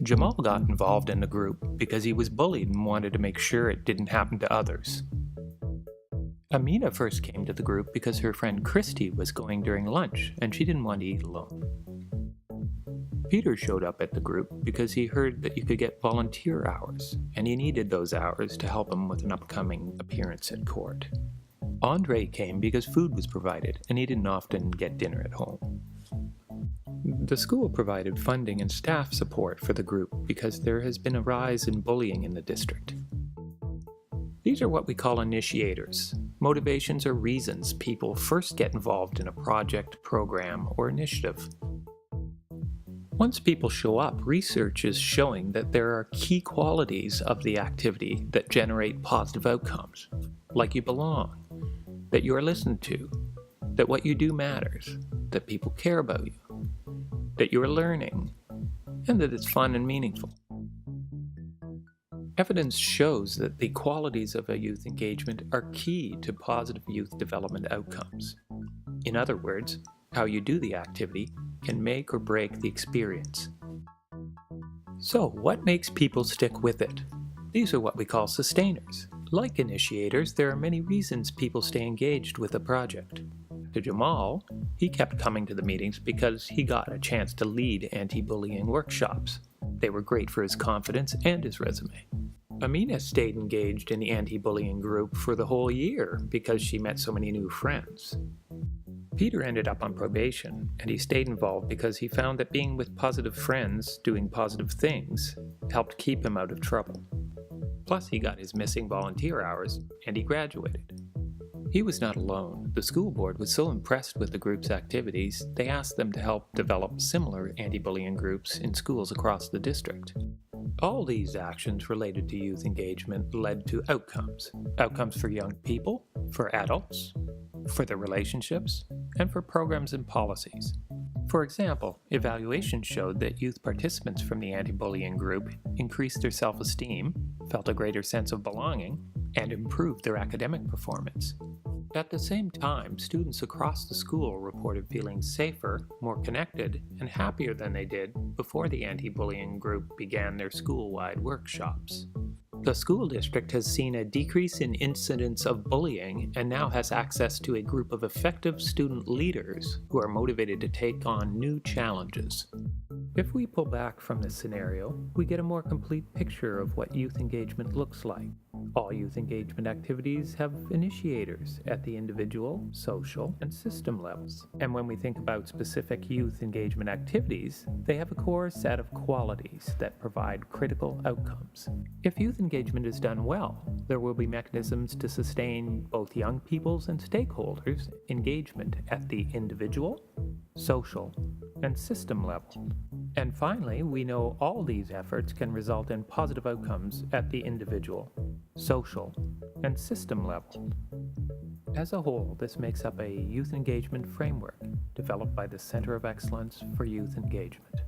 Jamal got involved in the group because he was bullied and wanted to make sure it didn't happen to others. Amina first came to the group because her friend Christy was going during lunch and she didn't want to eat alone. Peter showed up at the group because he heard that you could get volunteer hours, and he needed those hours to help him with an upcoming appearance at court. Andre came because food was provided, and he didn't often get dinner at home. The school provided funding and staff support for the group because there has been a rise in bullying in the district. These are what we call initiators, motivations or reasons people first get involved in a project, program, or initiative. Once people show up, research is showing that there are key qualities of the activity that generate positive outcomes, like you belong, that you are listened to, that what you do matters, that people care about you, that you are learning, and that it's fun and meaningful. Evidence shows that the qualities of a youth engagement are key to positive youth development outcomes. In other words, how you do the activity can make or break the experience. So, what makes people stick with it? These are what we call sustainers. Like initiators, there are many reasons people stay engaged with a project. To Jamal, he kept coming to the meetings because he got a chance to lead anti-bullying workshops. They were great for his confidence and his resume. Amina stayed engaged in the anti-bullying group for the whole year because she met so many new friends. Peter ended up on probation, and he stayed involved because he found that being with positive friends, doing positive things, helped keep him out of trouble. Plus, he got his missing volunteer hours, and he graduated. He was not alone. The school board was so impressed with the group's activities, they asked them to help develop similar anti-bullying groups in schools across the district. All these actions related to youth engagement led to outcomes. Outcomes for young people, for adults, for their relationships, and for programs and policies. For example, evaluations showed that youth participants from the anti-bullying group increased their self-esteem, felt a greater sense of belonging, and improved their academic performance. At the same time, students across the school reported feeling safer, more connected, and happier than they did before the anti-bullying group began their school-wide workshops. The school district has seen a decrease in incidents of bullying and now has access to a group of effective student leaders who are motivated to take on new challenges. If we pull back from this scenario, we get a more complete picture of what youth engagement looks like. All youth engagement activities have initiators at the individual, social, and system levels. And when we think about specific youth engagement activities, they have a core set of qualities that provide critical outcomes. If youth engagement is done well, there will be mechanisms to sustain both young people's and stakeholders' engagement at the individual, social, and system level. And finally, we know all these efforts can result in positive outcomes at the individual, social, and system level. As a whole, this makes up a youth engagement framework developed by the Center of Excellence for Youth Engagement.